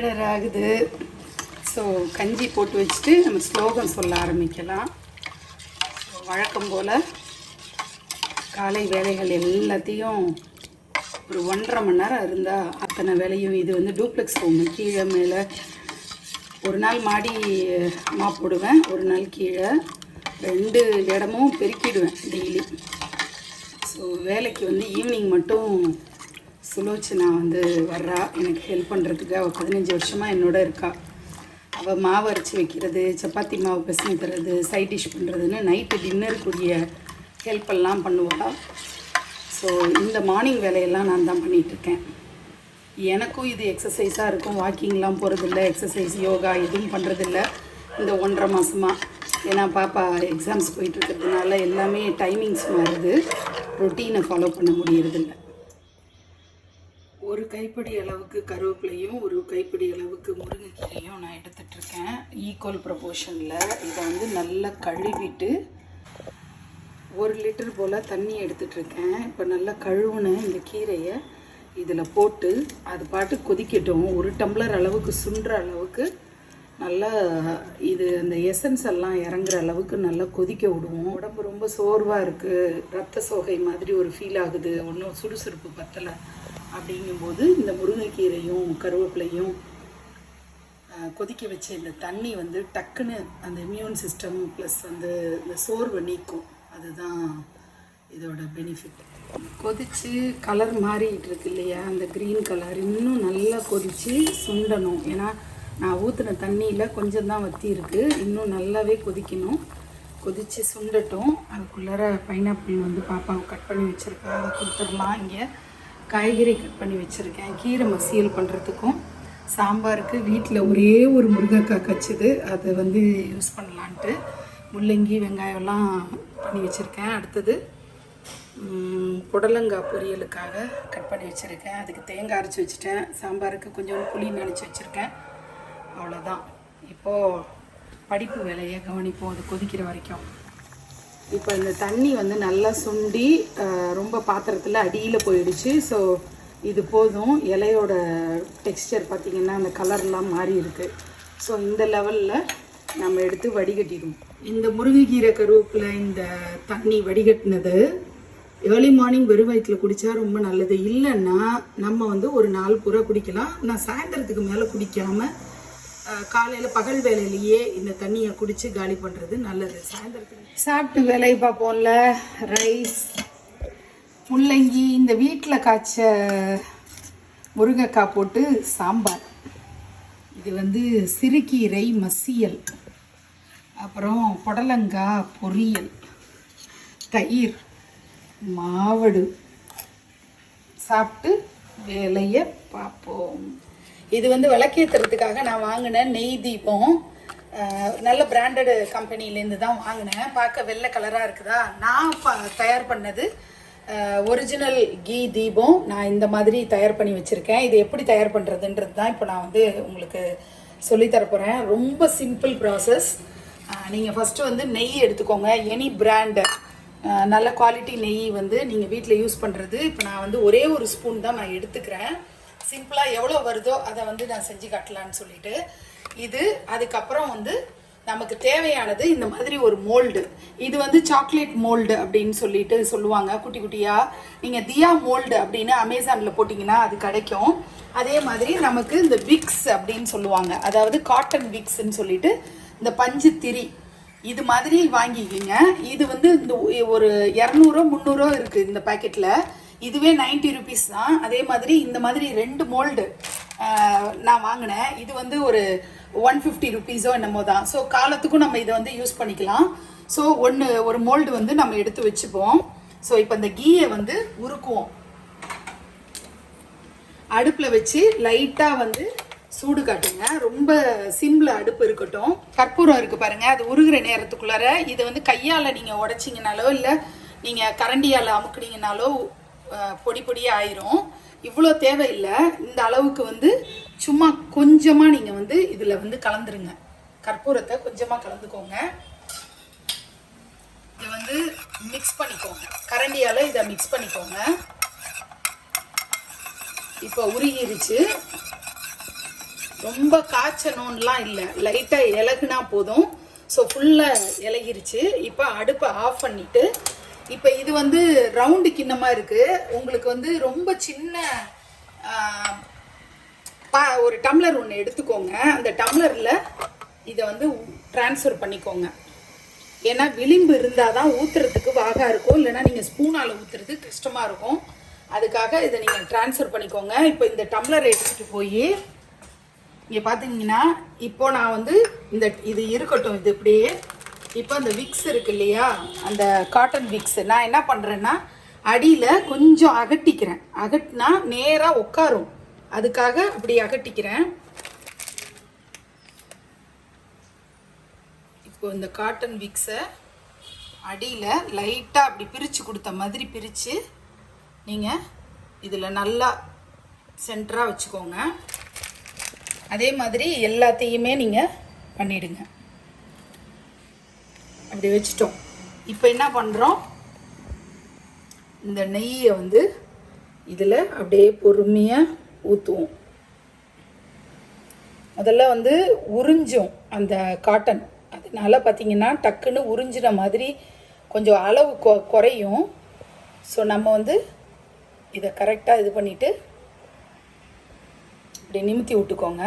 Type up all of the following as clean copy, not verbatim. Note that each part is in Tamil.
ஏழரை ஆகுது. ஸோ கஞ்சி போட்டு வச்சுட்டு நம்ம ஸ்லோகம் சொல்ல ஆரம்பிக்கலாம். வழக்கம் போல் காலை வேலைகள் எல்லாத்தையும் ஒரு 1.5 மணி நேரம் இருந்தால் அத்தனை வேலையும். இது வந்து டூப்ளெக்ஸ் ரூமு, கீழே மேலே. ஒரு நாள் மாடி மாப் போடுவேன், ஒரு நாள் கீழே. 2 இடமும் பெருக்கிடுவேன் டெய்லி. ஸோ வேலைக்கு வந்து ஈவினிங் மட்டும் சுலோச்சனா வந்து வர்றா எனக்கு ஹெல்ப் பண்ணுறதுக்கு. அவள் 15 வருஷமாக என்னோட இருக்கா. அவள் மாவு அரைச்சி வைக்கிறது, சப்பாத்தி மாவு பிசைஞ்சு தர்றது, சைட் டிஷ் பண்ணுறதுன்னு நைட்டு டின்னருக்குரிய ஹெல்ப்பெல்லாம் பண்ணுவாள். ஸோ இந்த மார்னிங் வேலையெல்லாம் நான் தான் பண்ணிகிட்ருக்கேன். எனக்கும் இது எக்ஸசைஸாக இருக்கும். வாக்கிங்லாம் போகிறதில்ல, எக்ஸசைஸ் யோகா எதுவும் பண்ணுறதில்ல இந்த 1.5 மாதமாக. ஏன்னா பாப்பா எக்ஸாம்ஸ் போயிட்டுருக்கிறதுனால எல்லாமே டைமிங்ஸ் மாறுது, ரொட்டீனை ஃபாலோ பண்ண முடியறதில்ல. ஒரு கைப்பிடி அளவுக்கு கருவேப்பிலையும் ஒரு கைப்பிடி அளவுக்கு முருங்கைக்கீரையும் நான் எடுத்துகிட்ருக்கேன் ஈக்குவல் ப்ரொபோர்ஷனில். இதை வந்து நல்லா கழுவிட்டு 1 லிட்டர் போல் தண்ணி எடுத்துகிட்ருக்கேன். இப்போ நல்லா கழுவுன இந்த கீரையை இதில் போட்டு அது பாட்டு கொதிக்கட்டும். 1 டம்ளர் அளவுக்கு சுண்டுற அளவுக்கு நல்லா இது அந்த எசன்ஸ் எல்லாம் இறங்குற அளவுக்கு நல்லா கொதிக்க விடுவோம். உடம்பு ரொம்ப சோர்வாக இருக்குது, ரத்த சோகை மாதிரி ஒரு ஃபீல் ஆகுது, ஒன்றும் சுறுசுறுப்பு பத்தலை அப்படிங்கும்போது இந்த முருங்கைக்கீரையும் கருவேப்பிலையும் கொதிக்க வச்ச இந்த தண்ணி வந்து டக்குன்னு அந்த இம்யூன் சிஸ்டம் ப்ளஸ் வந்து இந்த சோர்வை நீக்கும். அதுதான் இதோட பெனிஃபிட். கொதித்து கலர் மாறிட்டு இருக்கு இல்லையா, அந்த க்ரீன் கலர் இன்னும் நல்லா கொதித்து சுண்டணும். ஏன்னா நான் ஊற்றின தண்ணியில் கொஞ்சம் தான் வற்றி இருக்குது, இன்னும் நல்லாவே கொதிக்கணும். கொதித்து சுண்டட்டும். அதுக்குள்ளார பைனாப்பிள் வந்து பாப்பாவை கட் பண்ணி வச்சுருக்கேன், அதை கொடுத்துடலாம். இங்கே காய்கறி கட் பண்ணி வச்சுருக்கேன் கீரை மசியல் பண்ணுறதுக்கும். சாம்பாருக்கு வீட்டில் ஒரே ஒரு முருங்கைக்காய் கச்சுது, அதை வந்து யூஸ் பண்ணலான்ட்டு முள்ளங்கி வெங்காயம்லாம் பண்ணி வச்சுருக்கேன். அடுத்தது புடலங்காய் பொரியலுக்காக கட் பண்ணி வச்சுருக்கேன். அதுக்கு தேங்காய் அரைச்சி வச்சுட்டேன். சாம்பாருக்கு கொஞ்சம் புளி நனைச்சி வச்சுருக்கேன். அவ்வளோதான். இப்போது படிப்பு வேலையை கவனிப்போம், அது கொதிக்கிற வரைக்கும். இப்போ இந்த தண்ணி வந்து நல்லா சுண்டி ரொம்ப பாத்திரத்தில் அடியில் போயிடுச்சு. ஸோ இது போதும். இலையோட டெக்ஸ்டர் பார்த்திங்கன்னா அந்த கலர்லாம் மாறி இருக்குது. ஸோ இந்த லெவலில் நம்ம எடுத்து வடிகட்டிடுவோம். இந்த முருங்கைக்கீரை கருவேப்பிலை இந்த தண்ணி வடிகட்டினது ஏர்லி மார்னிங் வெறும் வயிற்றில் குடித்தா ரொம்ப நல்லது. இல்லைன்னா நம்ம வந்து ஒரு நாள் பூரா குடிக்கலாம். நான் சாயந்தரத்துக்கு மேலே குடிக்காமல் காலையில் பகல் வேலையிலேயே இந்த தண்ணியை குடித்து காலி பண்ணுறது நல்லது. சாயந்தரத்துக்கு சாப்பிட்டு வேலையை பார்ப்போம்ல. ரைஸ், முள்ளங்கி, இந்த வீட்டில் காய்ச்ச முருங்கைக்காய் போட்டு சாம்பார். இது வந்து சிறுகீரை மசியல், அப்புறம் புடலங்காய் பொரியல், தயிர், மாவடு. சாப்பிட்டு வேலையை பார்ப்போம். இது வந்து விளக்கேற்றுறதுக்காக நான் வாங்கினேன் நெய் தீபம். நல்ல பிராண்டடு கம்பெனிலேருந்து தான் வாங்கினேன். பார்க்க வெள்ளை கலராக இருக்குதா. நான் தயார் பண்ணது ஒரிஜினல் கீ தீபம். நான் இந்த மாதிரி தயார் பண்ணி வச்சுருக்கேன். இது எப்படி தயார் பண்ணுறதுன்றது தான் இப்போ நான் வந்து உங்களுக்கு சொல்லித்தரப்போகிறேன். ரொம்ப சிம்பிள் ப்ராசஸ். நீங்கள் ஃபஸ்ட்டு வந்து நெய் எடுத்துக்கோங்க. எனி பிராண்டு நல்ல குவாலிட்டி நெய் வந்து நீங்கள் வீட்டில் யூஸ் பண்ணுறது. இப்போ நான் வந்து ஒரே ஒரு ஸ்பூன் தான் நான் எடுத்துக்கிறேன். சிம்பிளாக எவ்வளோ வருதோ அதை வந்து நான் செஞ்சு காட்டலான்னு சொல்லிட்டு இது. அதுக்கப்புறம் வந்து நமக்கு தேவையானது இந்த மாதிரி ஒரு மோல்டு. இது வந்து சாக்லேட் மோல்டு அப்படின்னு சொல்லிட்டு சொல்லுவாங்க, குட்டி குட்டியாக. நீங்கள் தியா மோல்டு அப்படின்னு அமேசானில் போட்டிங்கன்னா அது கிடைக்கும். அதே மாதிரி நமக்கு இந்த விக்ஸ் அப்படின்னு சொல்லுவாங்க, அதாவது காட்டன் விக்ஸ்ன்னு சொல்லிட்டு இந்த பஞ்சு திரி இது மாதிரி வாங்கிக்கிங்க. இது வந்து இந்த ஒரு 200-300 இருக்குது இந்த பேக்கெட்டில். இதுவே 90 ருபீஸ் தான். அதே மாதிரி இந்த மாதிரி 2 மோல்டு நான் வாங்கினேன். இது வந்து ஒரு 150 ருபீஸோ என்னமோ தான். ஸோ காலத்துக்கும் நம்ம இதை வந்து யூஸ் பண்ணிக்கலாம். ஸோ ஒரு மோல்டு வந்து நம்ம எடுத்து வச்சுப்போம். ஸோ இப்போ இந்த கீயை வந்து உருக்குவோம். அடுப்பில் வச்சு லைட்டாக வந்து சூடு காட்டுங்க. ரொம்ப சிம்பிள் அடுப்பு இருக்கட்டும். கற்பூரம் இருக்குது பாருங்கள், அது உருகிற நேரத்துக்குள்ளார இதை வந்து கையால் நீங்கள் உடைச்சிங்கனாலோ இல்லை நீங்கள் கரண்டியால் அமுக்குனீங்கனாலோ பொடி பொடியாக ஆயிரும். இவ்வளோ தேவையில்லை. இந்த அளவுக்கு வந்து சும்மா கொஞ்சமாக நீங்கள் வந்து இதில் வந்து கலந்துருங்க. கற்பூரத்தை கொஞ்சமாக கலந்துக்கோங்க. இதை வந்து மிக்ஸ் பண்ணிக்கோங்க. கரண்டியால் இதை மிக்ஸ் பண்ணிக்கோங்க. இப்போ உருகிருச்சு. ரொம்ப காய்ச்சணும்லாம் இல்லை, லைட்டாக இலகுனா போதும். ஸோ ஃபுல்லாக இலகிருச்சு. இப்போ அடுப்பை ஆஃப் பண்ணிவிட்டு, இப்போ இது வந்து ரவுண்டு கிண்ணமாக இருக்குது. உங்களுக்கு வந்து ரொம்ப சின்ன ஒரு டம்ளர் ஒன்று எடுத்துக்கோங்க. அந்த டம்ளரில் இதை வந்து ட்ரான்ஸ்ஃபர் பண்ணிக்கோங்க. ஏன்னா விளிம்பு இருந்தால் தான் ஊற்றுறதுக்கு வாகா இருக்கும், இல்லைன்னா நீங்கள் ஸ்பூனால் ஊற்றுறது கஷ்டமாக இருக்கும். அதுக்காக இதை நீங்கள் ட்ரான்ஸ்ஃபர் பண்ணிக்கோங்க. இப்போ இந்த டம்ளரை எடுத்துகிட்டு போய் இங்கே பார்த்தீங்கன்னா, இப்போ நான் வந்து இது இருக்கட்டும், இது இப்படியே. இப்போ அந்த விக்ஸ் இருக்கு இல்லையா, அந்த காட்டன் விக்ஸ் நான் என்ன பண்ணுறேன்னா அடியில் கொஞ்சம் அகட்டிக்கிறேன். அகட்டினா நேராக உட்காரும், அதுக்காக அப்படி அகட்டிக்கிறேன். இப்போ இந்த காட்டன் விக்ஸை அடியில் லைட்டாக அப்படி பிரித்து கொடுத்த மாதிரி பிரித்து நீங்கள் இதில் நல்லா சென்டராக வச்சுக்கோங்க. அதே மாதிரி எல்லாத்தையுமே நீங்கள் பண்ணிவிடுங்க. அப்படி வச்சிட்டோம். இப்போ என்ன பண்ணுறோம், இந்த நெய்யை வந்து இதில் அப்படியே பொறுமையாக ஊற்றுவோம். முதல்ல வந்து உறிஞ்சும் அந்த காட்டன், அதனால பார்த்தீங்கன்னா டக்குன்னு உறிஞ்சின மாதிரி கொஞ்சம் அளவு குறையும். ஸோ நம்ம வந்து இதை கரெக்டாக இது பண்ணிவிட்டு இப்படி நிமித்தி விட்டுக்கோங்க.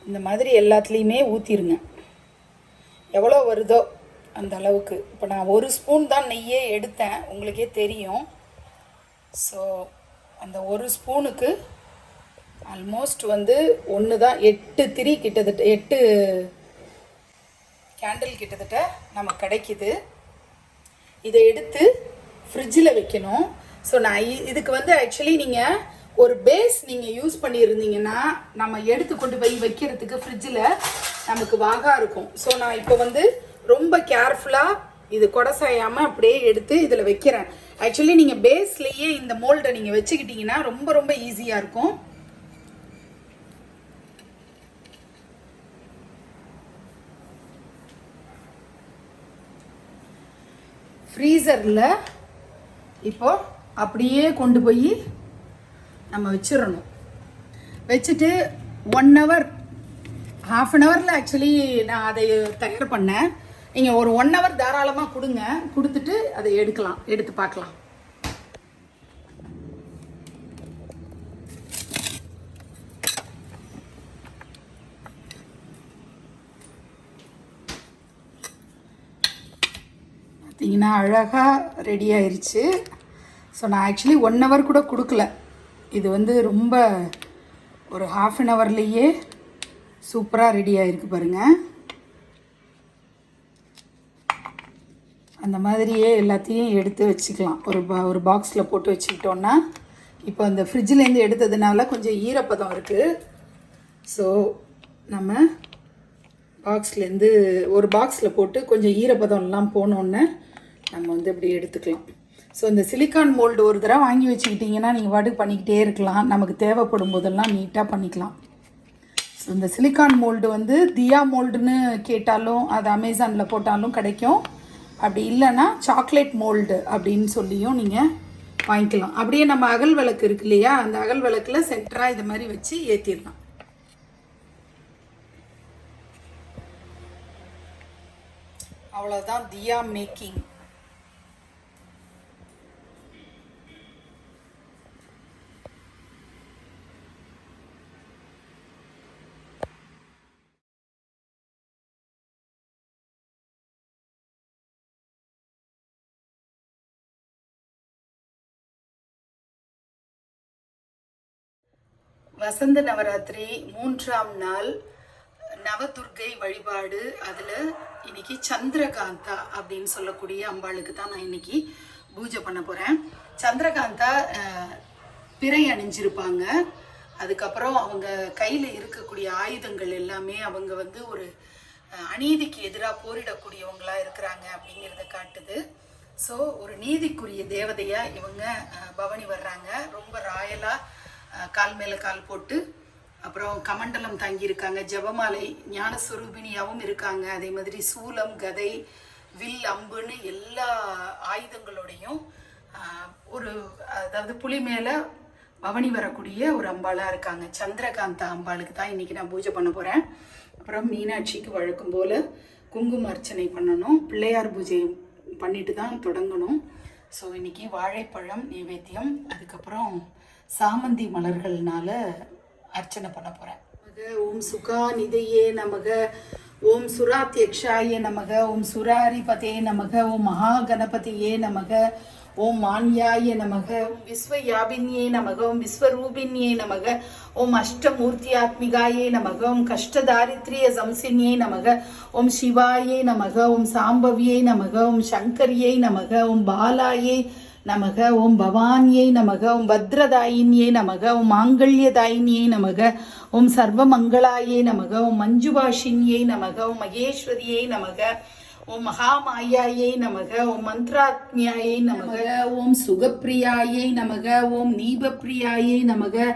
இந்த மாதிரி எல்லாத்துலேயுமே ஊற்றிடுங்க. எவ்வளோ வருதோ அந்த அளவுக்கு. இப்போ நான் 1 ஸ்பூன் தான் நெய்யே எடுத்தேன், உங்களுக்கே தெரியும். ஸோ அந்த 1 ஸ்பூனுக்கு ஆல்மோஸ்ட் வந்து 1 தான் 8 திரி கிட்டத்தட்ட 8 கேண்டில் கிட்டத்தட்ட நமக்கு கிடைக்கிது. இதை எடுத்து ஃப்ரிட்ஜில் வைக்கணும். ஸோ நான் இதுக்கு வந்து ஆக்சுவலி நீங்கள் ஒரு பேஸ் நீங்கள் யூஸ் பண்ணியிருந்தீங்கன்னா நம்ம எடுத்து கொண்டு போய் வைக்கிறதுக்கு ஃப்ரிட்ஜில் நமக்கு வாகா இருக்கும். ஸோ நான் இப்போ வந்து ரொம்ப கேர்ஃபுல்லாக இது கொடசாயாமல் அப்படியே எடுத்து இதில் வைக்கிறேன். ஆக்சுவலி நீங்கள் பேஸ்லேயே இந்த மோல்டை நீங்கள் வச்சுக்கிட்டிங்கன்னா ரொம்ப ரொம்ப ஈஸியாக இருக்கும். ஃப்ரீசரில் இப்போ அப்படியே கொண்டு போய் நம்ம வச்சிடணும். வச்சுட்டு 1 ஹவர், ½ அன் ஹவரில் ஆக்சுவலி நான் அதை தயார் பண்ணேன். நீங்கள் ஒரு 1 ஹவர் தாராளமாக கொடுங்க, கொடுத்துட்டு அதை எடுத்து பார்க்கலாம். பார்த்தீங்கன்னா அழகாக ரெடி ஆயிடுச்சு. ஸோ நான் ஆக்சுவலி 1 ஹவர் கூட கொடுக்கல, இது வந்து ரொம்ப ஒரு ½ அன் ஹவர்லேயே சூப்பராக ரெடி ஆகிருக்கு பாருங்கள். அந்த மாதிரியே எல்லாத்தையும் எடுத்து வச்சுக்கலாம். ஒரு பாக்ஸில் போட்டு வச்சுக்கிட்டோன்னா, இப்போ இந்த ஃப்ரிட்ஜிலேருந்து எடுத்ததுனால கொஞ்சம் ஈரப்பதம் இருக்குது. ஸோ நம்ம பாக்ஸ்லேருந்து ஒரு பாக்ஸில் போட்டு கொஞ்சம் ஈரப்பதம்லாம் போனோன்னே நம்ம வந்து இப்படி எடுத்துக்கலாம். ஸோ இந்த சிலிக்கான் மோல்டு ஒரு தடவை வாங்கி வச்சுக்கிட்டிங்கன்னா நீங்கள் வாட்டுக்கு பண்ணிக்கிட்டே இருக்கலாம். நமக்கு தேவைப்படும் போதெல்லாம் நீட்டாக பண்ணிக்கலாம். ஸோ இந்த சிலிக்கான் மோல்டு வந்து தியா மோல்டுன்னு கேட்டாலும் அது அமேசானில் போட்டாலும் கிடைக்கும். அப்படி இல்லைன்னா சாக்லேட் மோல்டு அப்படின்னு சொல்லியும் நீங்கள் வாங்கிக்கலாம். அப்படியே நம்ம அகல் விளக்கு இருக்கு இல்லையா, அந்த அகல் விளக்கில் சென்டராக இது மாதிரி வச்சு ஏற்றிடலாம். அவ்வளோதான் தியா மேக்கிங். வசந்த நவராத்திரி 3ஆம் நாள் நவதுர்கை வழிபாடு. அதில் இன்னைக்கு சந்திரகாந்தா அப்படின்னு சொல்லக்கூடிய அம்பாளுக்கு தான் நான் இன்னைக்கு பூஜை பண்ண போகிறேன். சந்திரகாந்தா பிறை அணிஞ்சிருப்பாங்க. அதுக்கப்புறம் அவங்க கையில் இருக்கக்கூடிய ஆயுதங்கள் எல்லாமே அவங்க வந்து ஒரு அநீதிக்கு எதிராக போரிடக்கூடியவங்களாக இருக்கிறாங்க அப்படிங்கிறத காட்டுது. ஸோ ஒரு நீதிக்குரிய தேவதையாக இவங்க பவனி வர்றாங்க. ரொம்ப ராயலாக கால் மேலே கால் போட்டு, அப்புறம் கமண்டலம் தங்கியிருக்காங்க, ஜபமாலை ஞானஸ்வரூபிணியாகவும் இருக்காங்க. அதே மாதிரி சூலம், கதை, வில் அம்புன்னு எல்லா ஆயுதங்களோடையும் ஒரு, அதாவது புலி மேலே பவனி வரக்கூடிய ஒரு அம்பாளாக இருக்காங்க. சந்திரகாந்தா அம்பாளுக்கு தான் இன்றைக்கி நான் பூஜை பண்ண போகிறேன். அப்புறம் மீனாட்சிக்கு வழக்கம் போல் குங்கும அர்ச்சனை பண்ணணும். பிள்ளையார் பூஜை பண்ணிட்டு தான் தொடங்கணும். ஸோ இன்றைக்கி வாழைப்பழம் நைவேத்தியம், அதுக்கப்புறம் சாமந்தி மலர்கள்னால அர்ச்சனை பண்ண போகிறேன். ஓம் சுகா நிதையே நமக, ஓம் சுராத்யக்ஷாய நமக, ஓம் சுராரிபதே நமக, ஓம் மகாகணபதியே நமக, ஓம் மான்யாய நமக, ஓம் விஸ்வயாபின்யே நமக, ஓம் விஸ்வரூபின்யே நமக, ஓம் அஷ்டமூர்த்தியாத்மிகாயே நமக, ஓம் கஷ்டதாரித்ரிய சம்சின்யே நமக, ஓம் சிவாயே நமக, ஓம் சாம்பவியை நமக, ஓம் சங்கரியை நமக, ஓம் பாலாயே நமக, ஓம் பவானியை நமக, ஓம் பத்ரதாயின்யே நமக, ஓம் மாங்கல்யதாயின்யே நமக, ஓம் சர்வமங்களாயே நமக, ஓம் மஞ்சுபாஷின்யை நமக, ஓம் மகேஸ்வரியை நமக, ஓம் மகாமாயாயை நமக, ஓம் மந்த்ராத்மியாயை நமக, ஓம் சுகப்பிரியாயை நமக, ஓம் நீபப்பிரியாயை நமக,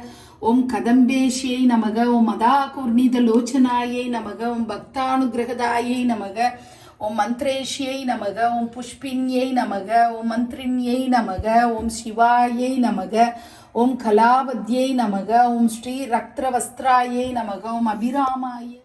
ஓம் கதம்பேஷியை நமக, ஓம் மதாகுர்ணிதலோச்சனாயை நமக, ஓம் பக்தானுகிரகதாயை நமக, ஓம் மந்த்ரேஷ்யை நமக, ஓம் புஷ்பின்யை நமக, ஓம் மந்த்ரின்யை நமக, ஓம் சிவாயை நமக, ஓம் கலாவத்யை நமக, ஓம் ஸ்ரீ ரக்தவஸ்திராயை நமக, ஓம் அபிராமாயை.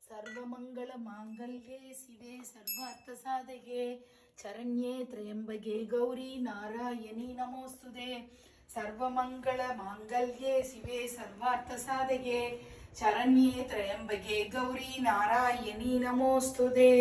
सर्वमंगल मांगल्ये शिवे सर्वार्थ साधके शरण्ये त्र्यंबके गौरी नारायणी नमोस्तुते. सर्वमंगल मांगल्ये शिवे सर्वार्थ साधके शरण्ये त्र्यंबके गौरी नारायणी नमोस्तुते.